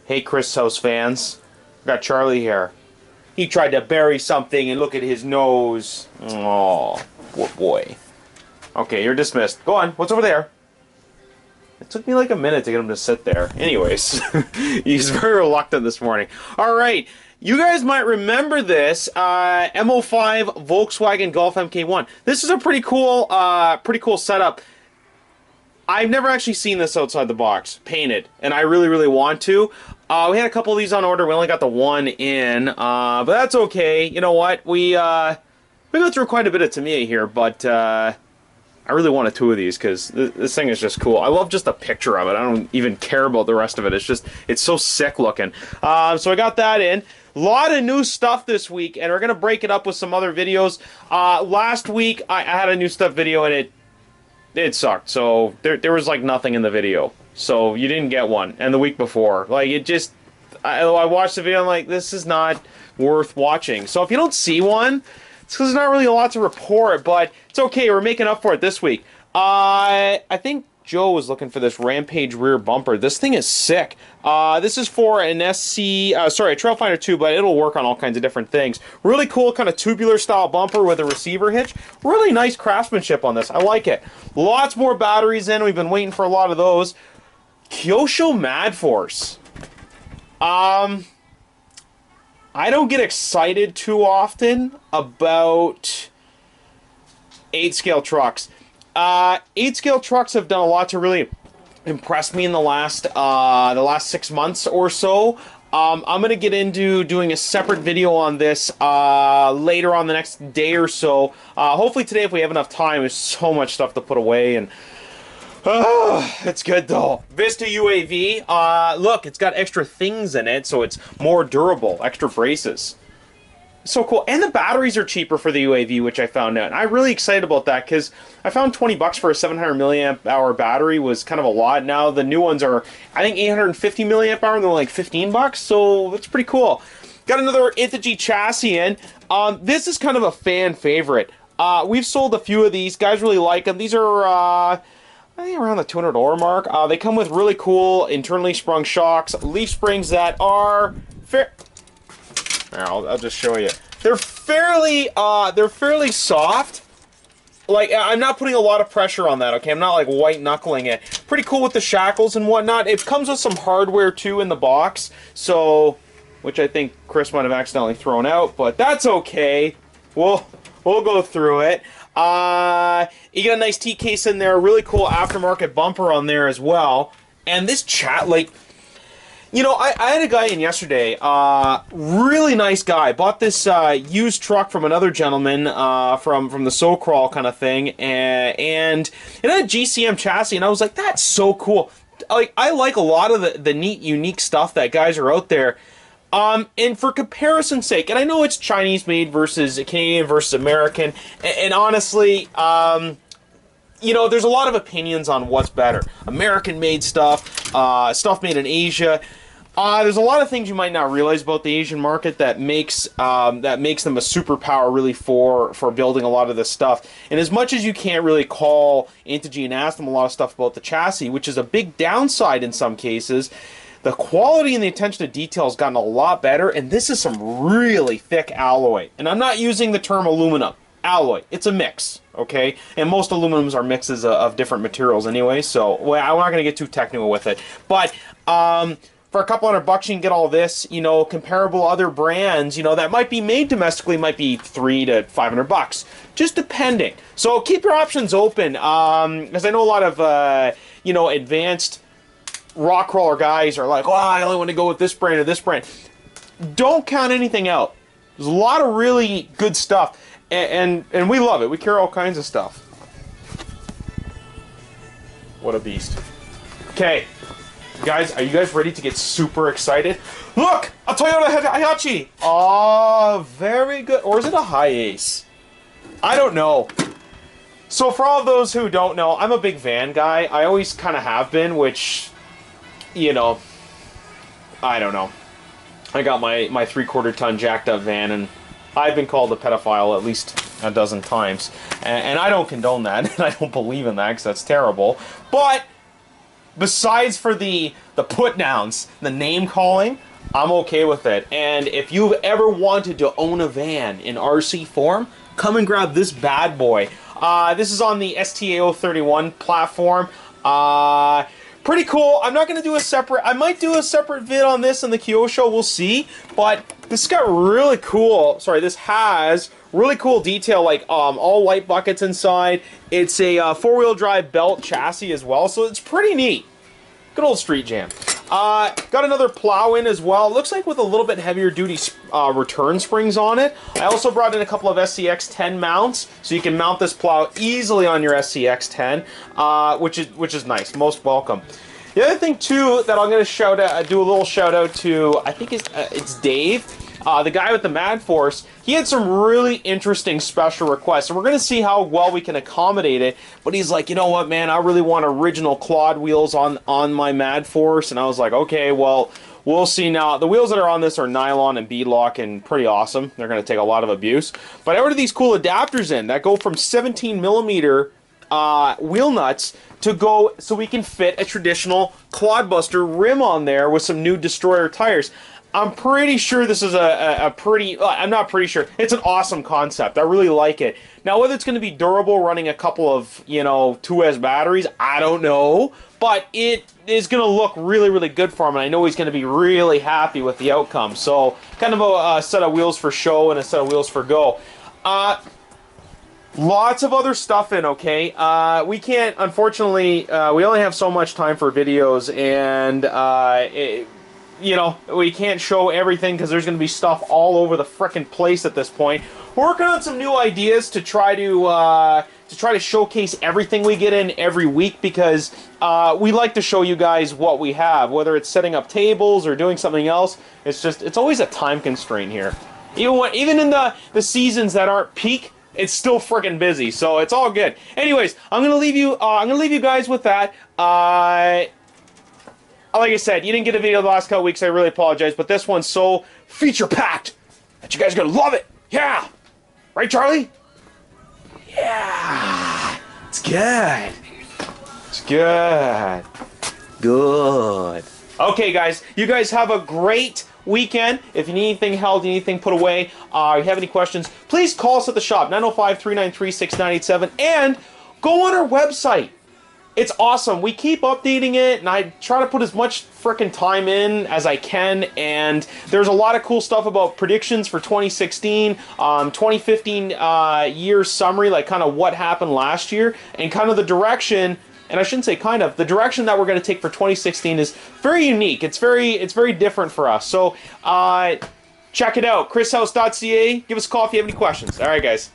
Hey, Chris House fans. Got Charlie here. He tried to bury something and look at his nose. Oh, poor boy. Okay, you're dismissed. Go on. What's over there? It took me like a minute to get him to sit there. Anyways, he's very reluctant this morning. All right. You guys might remember this MO5 Volkswagen Golf MK1. This is a pretty cool setup. I've never actually seen this outside the box, painted, and I really, really want to. We had a couple of these on order. We only got the one in, but that's okay. You know what? We go through quite a bit of Tamiya here, but I really wanted two of these because this thing is just cool. I love just the picture of it. I don't even care about the rest of it. It's so sick looking. So I got that in. A lot of new stuff this week, and we're going to break it up with some other videos. Last week, I had a new stuff video, and it sucked. So there was like nothing in the video. So you didn't get one. And the week before, like I watched the video, I'm like, this is not worth watching. So if you don't see one, it's because there's not really a lot to report, but it's okay. We're making up for it this week. I think Joe was looking for this Rampage rear bumper. This thing is sick. This is for an a Trailfinder 2, but it'll work on all kinds of different things. Really cool kind of tubular style bumper with a receiver hitch. Really nice craftsmanship on this. I like it. Lots more batteries in. We've been waiting for a lot of those. Kyosho Madforce. I don't get excited too often about 8-scale trucks. 8-scale trucks have done a lot to really impress me in the last 6 months or so. I'm going to get into doing a separate video on this later on the next day or so. Hopefully today if we have enough time. There's so much stuff to put away, and it's good though. Vista UAV, look, it's got extra things in it, so it's more durable. Extra braces. So cool. And the batteries are cheaper for the UAV, which I found out. And I'm really excited about that because I found 20 bucks for a 700 milliamp hour battery was kind of a lot. Now the new ones are, I think, 850 milliamp hour, and they're like 15 bucks. So that's pretty cool. Got another Itachi chassis in. This is kind of a fan favorite. We've sold a few of these. Guys really like them. These are, I think, around the $200 mark. They come with really cool internally sprung shocks, leaf springs that are fair. I'll just show you. They're fairly soft. Like, I'm not putting a lot of pressure on that, okay? I'm not, like, white-knuckling it. Pretty cool with the shackles and whatnot. It comes with some hardware, too, in the box. So, which I think Chris might have accidentally thrown out, but that's okay. We'll go through it. You got a nice T-case in there. Really cool aftermarket bumper on there as well. And this you know, I had a guy in yesterday, really nice guy, bought this used truck from another gentleman from the So-Crawl kind of thing, and it had a GCM chassis, and I was like, that's so cool. Like, I like a lot of the neat, unique stuff that guys are out there. And for comparison's sake, and I know it's Chinese made versus Canadian versus American, and honestly, you know, there's a lot of opinions on what's better. American-made stuff, stuff made in Asia. There's a lot of things you might not realize about the Asian market that makes them a superpower, really, for building a lot of this stuff. And as much as you can't really call Integy and ask them a lot of stuff about the chassis, which is a big downside in some cases, the quality and the attention to detail has gotten a lot better, and this is some really thick alloy. And I'm not using the term aluminum. Alloy. It's a mix, okay? And most aluminums are mixes of different materials anyway, so I'm not going to get too technical with it. But for a couple $100 you can get all this. You know, comparable other brands, you know, that might be made domestically might be $300 to $500, just depending. So keep your options open, because I know a lot of you know, advanced rock crawler guys are like, oh, I only want to go with this brand or this brand. Don't count anything out. There's a lot of really good stuff. And we love it. We carry all kinds of stuff. What a beast. Okay. Guys, are you guys ready to get super excited? Look! A Toyota Hiace! Oh, very good. Or is it a Hi-Ace? I don't know. So for all those who don't know, I'm a big van guy. I always kind of have been, which, you know, I don't know. I got my 3/4 ton jacked up van, and I've been called a pedophile at least a dozen times, and I don't condone that, and I don't believe in that, because that's terrible. But besides for the put downs, the name calling, I'm okay with it. And if you've ever wanted to own a van in RC form, come and grab this bad boy. This is on the STA031 platform. Pretty cool. I'm not going to do a separate... I might do a separate vid on this in the Kyosho. We'll see. But this got really cool... Sorry, this has really cool detail, like all light buckets inside. It's a four-wheel drive belt chassis as well, so it's pretty neat. Good old street jam. Got another plow in as well. Looks like with a little bit heavier duty return springs on it. I also brought in a couple of SCX-10 mounts, so you can mount this plow easily on your SCX-10, which is nice. Most welcome. The other thing too that I'm going to do a little shout out to, I think it's Dave, the guy with the Madforce. He had some really interesting special requests, and we're going to see how well we can accommodate it. But he's like, you know what, man, I really want original Claude wheels on my Madforce. And I was like, okay, well, we'll see now. The wheels that are on this are nylon and beadlock and pretty awesome. They're going to take a lot of abuse. But I ordered these cool adapters in that go from 17 millimeter wheel nuts to go so we can fit a traditional Clodbuster rim on there with some new Destroyer tires. I'm pretty sure this is I'm not pretty sure. It's an awesome concept. I really like it. Now, whether it's going to be durable running a couple of, 2S batteries, I don't know. But it is going to look really, really good for him. And I know he's going to be really happy with the outcome. So, kind of a set of wheels for show and a set of wheels for go. Lots of other stuff in, okay? We can't, unfortunately, we only have so much time for videos. And, we can't show everything because there's going to be stuff all over the frickin' place at this point. We're working on some new ideas to try to showcase everything we get in every week, because we like to show you guys what we have, whether it's setting up tables or doing something else. It's always a time constraint here. Even in the seasons that aren't peak, it's still frickin' busy, so it's all good. Anyways, I'm gonna leave you guys with that. Like I said, you didn't get a video the last couple weeks. I really apologize, but this one's so feature-packed that you guys are gonna love it. Yeah, right, Charlie? Yeah, it's good. It's good. Good. Okay, guys, you guys have a great weekend. If you need anything held, anything put away, you have any questions, please call us at the shop, 905-393-6987, and go on our website. It's awesome. We keep updating it, and I try to put as much frickin' time in as I can, and there's a lot of cool stuff about predictions for 2016, 2015 year summary, like kind of what happened last year, and kind of the direction, and I shouldn't say kind of, the direction that we're going to take for 2016 is very unique. It's very different for us. So check it out, chrishouse.ca. Give us a call if you have any questions. All right, guys.